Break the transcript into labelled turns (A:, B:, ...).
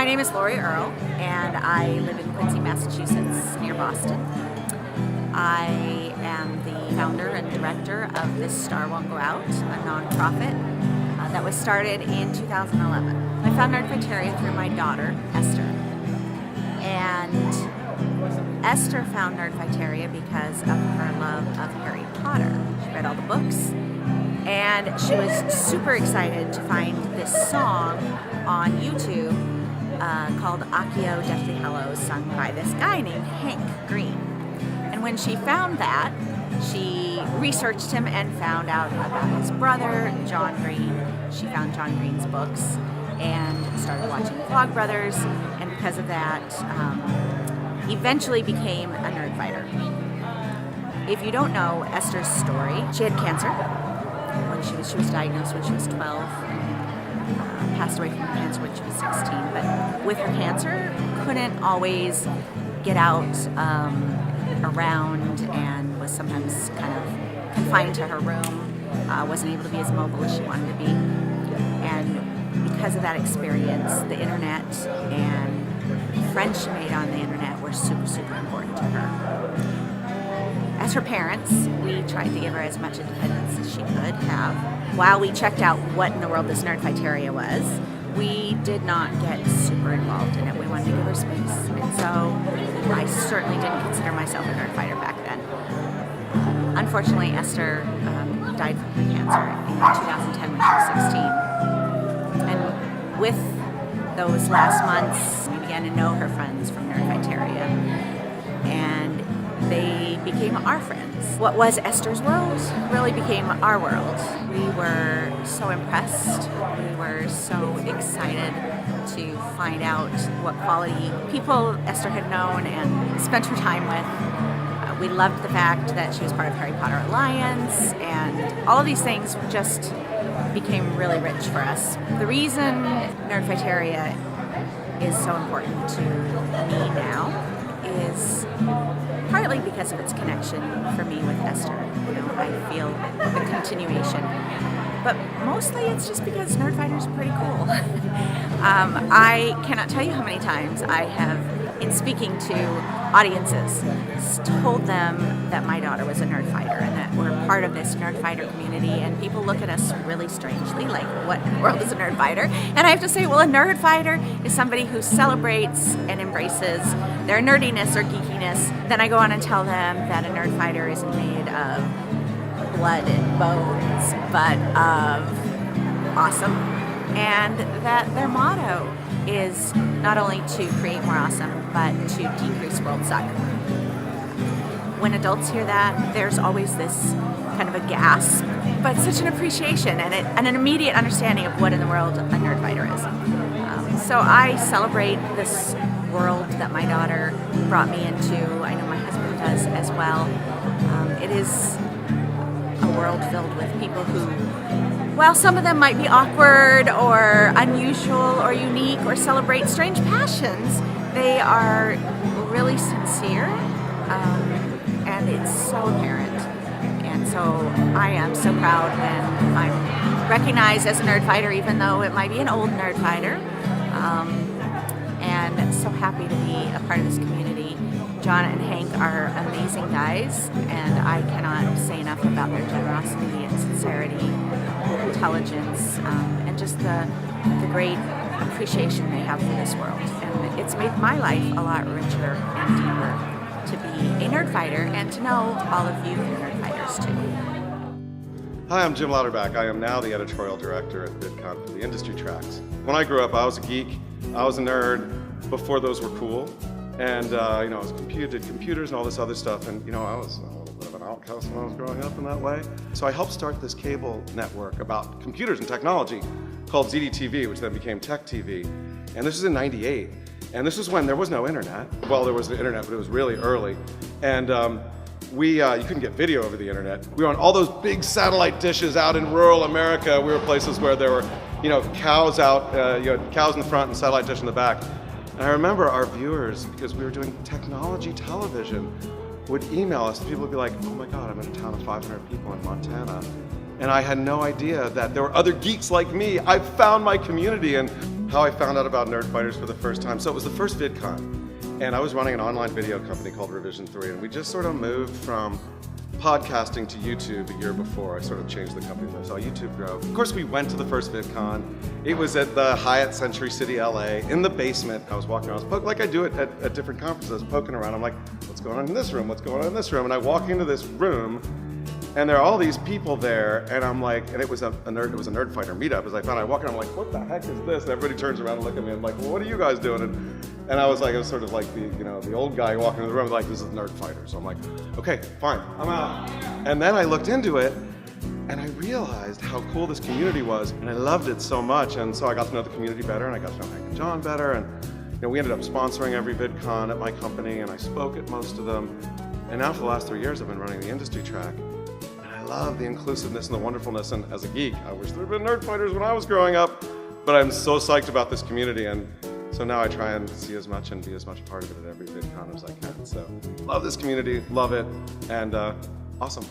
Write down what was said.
A: My name is Lori Earle, and I live in Quincy, Massachusetts, near Boston. I am the founder and director of This Star Won't Go Out, a nonprofit that was started in 2011. I found Nerdfighteria through my daughter, Esther. And Esther found Nerdfighteria because of her love of Harry Potter. She read all the books, and she was super excited to find this song on YouTube called Accio Deathly Hallows, sung by this guy named Hank Green. And when she found that, she researched him and found out about his brother, John Green. She found John Green's books and started watching Vlogbrothers, and because of that, eventually became a Nerdfighter. If you don't know Esther's story, she had cancer when she was diagnosed when she was 12. Passed away from cancer when she was 16, but with her cancer, couldn't always get out around and was sometimes kind of confined to her room, wasn't able to be as mobile as she wanted to be. And because of that experience, the internet and friends she made on the internet were super, super important to her. As her parents, we tried to give her as much independence as she could have. While we checked out what in the world this Nerdfighteria was, we did not get super involved in it. We wanted to give her space. And so I certainly didn't consider myself a Nerdfighter back then. Unfortunately, Esther died from her cancer in 2010 when she was 16. And with those last months, we began to know her friends from Nerdfighteria, and they became our friends. What was Esther's world really became our world. We were so impressed. We were so excited to find out what quality people Esther had known and spent her time with. We loved the fact that she was part of Harry Potter Alliance, and all of these things just became really rich for us. The reason Nerdfighteria is so important to me now is partly because of its connection for me with Esther. You know, I feel the continuation. But mostly it's just because Nerdfighters are pretty cool. I cannot tell you how many times I have, in speaking to audiences, told them that my daughter was a Nerdfighter and that we're part of this Nerdfighter community, and people look at us really strangely, like, what in the world is a Nerdfighter? And I have to say, well, a Nerdfighter is somebody who celebrates and embraces their nerdiness or geekiness. Then I go on and tell them that a Nerdfighter isn't made of blood and bones, but of awesome, and that their motto is not only to create more awesome, but to decrease world suck. When adults hear that, there's always this kind of a gasp, but such an appreciation and an immediate understanding of what in the world a Nerdfighter is. So I celebrate this world that my daughter brought me into. I know my husband does as well. It is a world filled with people who, while some of them might be awkward or unusual or unique or celebrate strange passions, they are really sincere, and it's so apparent. And so I am so proud when I'm recognized as a Nerdfighter, even though it might be an old Nerdfighter, and so happy to be a part of this community. John and Hank are amazing guys, and I cannot say enough about their generosity and sincerity, intelligence, and just the great appreciation they have for this world. And it's made my life a lot richer and deeper to be a Nerdfighter and to know all of you Nerdfighters too.
B: Hi, I'm Jim Louderback. I am now the editorial director at VidCon for the industry tracks. When I grew up, I was a geek. I was a nerd before those were cool. And I was did computers and all this other stuff, and I was a little bit of an outcast when I was growing up in that way. So I helped start this cable network about computers and technology called ZDTV, which then became Tech TV. And this was in '98. And this was when there was no internet. Well, there was the internet, but it was really early. And you couldn't get video over the internet. We were on all those big satellite dishes out in rural America. We were places where there were, cows out, cows in the front and satellite dish in the back. And I remember our viewers, because we were doing technology television, would email us. People would be like, oh my God, I'm in a town of 500 people in Montana. And I had no idea that there were other geeks like me. I found my community, and how I found out about Nerdfighters for the first time. So it was the first VidCon, and I was running an online video company called Revision 3, and we just sort of moved from podcasting to YouTube a year before. I sort of changed the company, so I saw YouTube grow. Of course, we went to the first VidCon. It was at the Hyatt Century City, LA, in the basement. I was walking around, like I do it at different conferences. I was poking around. I'm like, what's going on in this room? What's going on in this room? And I walk into this room, and there are all these people there, and I'm like, and it was a Nerdfighter meetup. As I walk in, I'm like, what the heck is this? And everybody turns around and look at me. I'm like, well, what are you guys doing? And I was sort of like the old guy walking into the room, like, this is Nerdfighter. So I'm like, okay, fine, I'm out. And then I looked into it, and I realized how cool this community was, and I loved it so much. And so I got to know the community better, and I got to know Hank and John better, and we ended up sponsoring every VidCon at my company, and I spoke at most of them. And now for the last 3 years, I've been running the industry track. I love the inclusiveness and the wonderfulness, and as a geek, I wish there had been Nerdfighters when I was growing up, but I'm so psyched about this community, and so now I try and see as much and be as much a part of it at every VidCon as I can. So love this community, love it, and awesome.